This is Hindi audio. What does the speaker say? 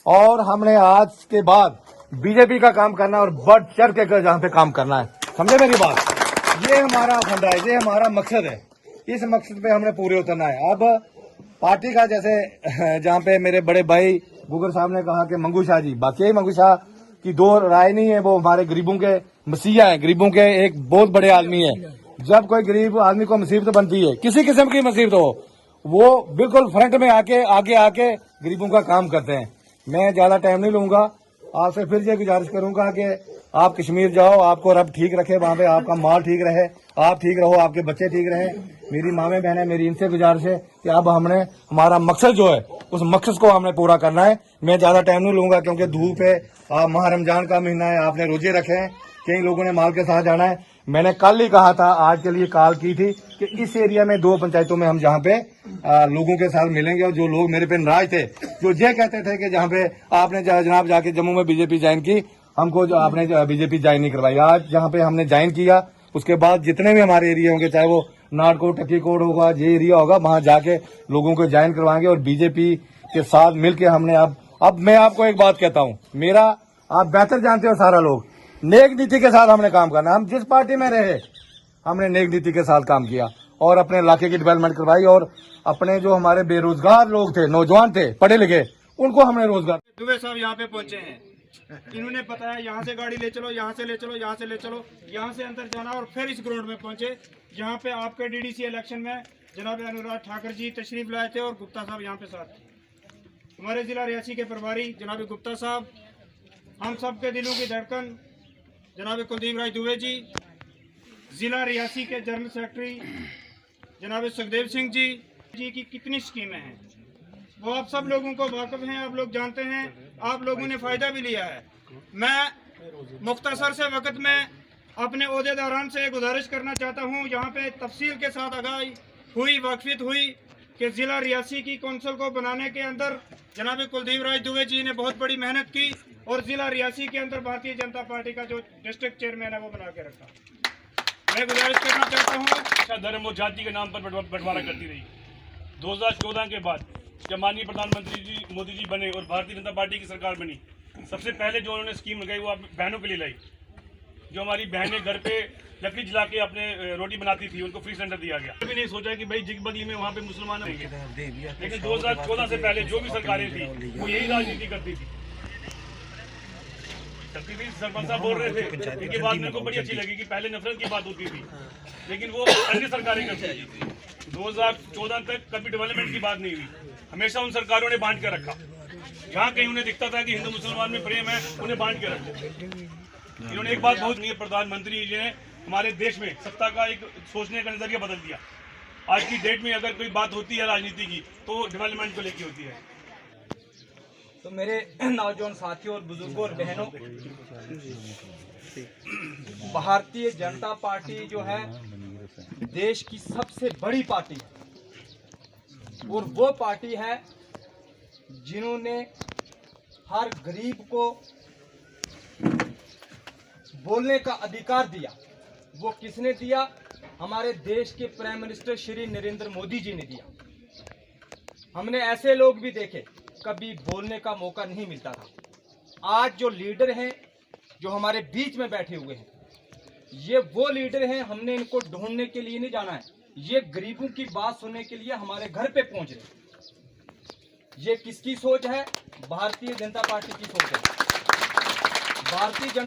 और हमने आज के बाद बीजेपी का काम करना और बढ़ चढ़ के जहां पे काम करना है। समझे मेरी बात? ये हमारा फंडा है, ये हमारा मकसद है। इस मकसद पे हमने पूरे उतरना है। अब पार्टी का जैसे जहां पे मेरे बड़े भाई गुगर साहब ने कहा कि मंगू शाह जी, बाकी मंगू शाह की दो राय नहीं है, वो हमारे गरीबों के मसीहा है, गरीबों के एक बहुत बड़े आदमी है। जब कोई गरीब आदमी को मुसीबत बनती है, किसी किस्म की मुसीबत हो, वो बिल्कुल फ्रंट में आगे आके गरीबों का काम करते हैं। मैं ज्यादा टाइम नहीं लूंगा, आपसे फिर ये गुजारिश करूंगा कि आप कश्मीर जाओ, आपको रब ठीक रखे, वहां पे आपका माल ठीक रहे, आप ठीक रहो, आपके बच्चे ठीक रहे। मेरी मामे बहने, मेरी इनसे गुजारिश है कि अब हमने हमारा मकसद जो है उस मकसद को हमने पूरा करना है। मैं ज्यादा टाइम नहीं लूंगा क्योंकि धूप है, माह रमजान का महीना है, आपने रोजे रखे हैं, कई लोगों ने माल के साथ जाना है। मैंने कल ही कहा था, आज के लिए कॉल की थी कि इस एरिया में 2 पंचायतों में हम जहां पे लोगों के साथ मिलेंगे, और जो लोग मेरे पे नाराज थे, जो ये कहते थे कि जहां पे आपने जनाब जाके जम्मू में बीजेपी ज्वाइन की, हमको जो आपने बीजेपी ज्वाइन नहीं करवाई, आज जहां पे हमने ज्वाइन किया उसके बाद जितने भी हमारे एरिया होंगे, चाहे वो नाटकोट टक्कीकोट होगा, ये एरिया होगा, वहां जाके लोगों को ज्वाइन करवाएंगे और बीजेपी के साथ मिलकर हमने अब मैं आपको एक बात कहता हूं, मेरा आप बेहतर जानते हो सारा लोग, नेक नीति के साथ हमने काम करना। हम जिस पार्टी में रहे हमने नेक नीति के साथ काम किया और अपने इलाके की डेवलपमेंट करवाई, और अपने जो हमारे बेरोजगार लोग थे, नौजवान थे, पढ़े लिखे, उनको हमने रोजगार। दुबे साहब यहाँ पे पहुंचे हैं, इन्होंने बताया यहाँ से गाड़ी ले चलो, यहाँ से ले चलो, यहाँ से ले चलो, यहाँ से अंदर जाना, और फिर इस ग्राउंड में पहुंचे जहाँ पे आपके डीडीसी इलेक्शन में जनाब अनुराग ठाकुर जी तशरीफ लाए थे और गुप्ता साहब यहाँ पे साथ थे। हमारे जिला रियासी के प्रभारी जनाब गुप्ता साहब, हम सब के दिलों की धड़कन जनाब कुलदीप राज दुबे जी, जिला रियासी के जनरल सेक्रेटरी जनाब सुखदेव सिंह जी की कितनी स्कीमें हैं वो आप सब लोगों को वाकिफ हैं, आप लोग जानते हैं, आप लोगों ने फायदा भी लिया है। मैं मुख्तसर से वक्त में अपने ओहदेदारान से गुजारिश करना चाहता हूं, यहाँ पे तफसील के साथ आगाही हुई, वाकफियत हुई कि जिला रियासी की कौंसिल को बनाने के अंदर जनाब कुलदीप राज दुबे जी ने बहुत बड़ी मेहनत की और जिला रियासी के अंदर भारतीय जनता पार्टी का जो डिस्ट्रिक्ट चेयरमैन है वो बना के रखा। मैं गुजारिश करना चाहता हूँ, धर्म और जाति के नाम पर बंटवारा करती रही। 2014 के बाद जब माननीय प्रधानमंत्री जी मोदी जी बने और भारतीय जनता पार्टी की सरकार बनी, सबसे पहले जो उन्होंने स्कीम लगाई वो बहनों के लिए लाई। जो हमारी बहनें घर पे लकड़ी जला के अपने रोटी बनाती थी, उनको फ्री सिलेंडर दिया गया। कभी नहीं सोचा कि भाई जिग बगली में वहाँ पे मुसलमान रहेंगे, लेकिन 2014 से पहले जो भी सरकारें थी वो यही राजनीति करती थी। सरपंच साहब बोल रहे थे, इनकी बात मेरे को बड़ी अच्छी लगी कि पहले नफरत की बात होती थी, लेकिन वो अन्य सरकारें करती थी। 2014 तक कभी डेवलपमेंट की बात नहीं हुई, हमेशा उन सरकारों ने बांट के रखा। जहाँ कहीं उन्हें दिखता था कि हिंदू मुसलमान में प्रेम है, उन्हें बांट के रखा। इन्होंने एक बात बहुत नहीं, प्रधानमंत्री जी ने हमारे देश में सत्ता का एक सोचने का नजरिया बदल दिया। आज की डेट में अगर कोई बात होती है राजनीति की तो डेवलपमेंट को लेकर होती है। तो मेरे नौजवान साथियों और बुजुर्गों और बहनों, भारतीय जनता पार्टी जो है देश की सबसे बड़ी पार्टी है, और वो पार्टी है जिन्होंने हर गरीब को बोलने का अधिकार दिया। वो किसने दिया? हमारे देश के प्राइम मिनिस्टर श्री नरेंद्र मोदी जी ने दिया। हमने ऐसे लोग भी देखे कभी बोलने का मौका नहीं मिलता था। आज जो लीडर हैं जो हमारे बीच में बैठे हुए हैं, ये वो लीडर हैं, हमने इनको ढूंढने के लिए नहीं जाना है, ये गरीबों की बात सुनने के लिए हमारे घर पे पहुंच रहे। ये किसकी सोच है? भारतीय जनता पार्टी की सोच है। भारतीय जनता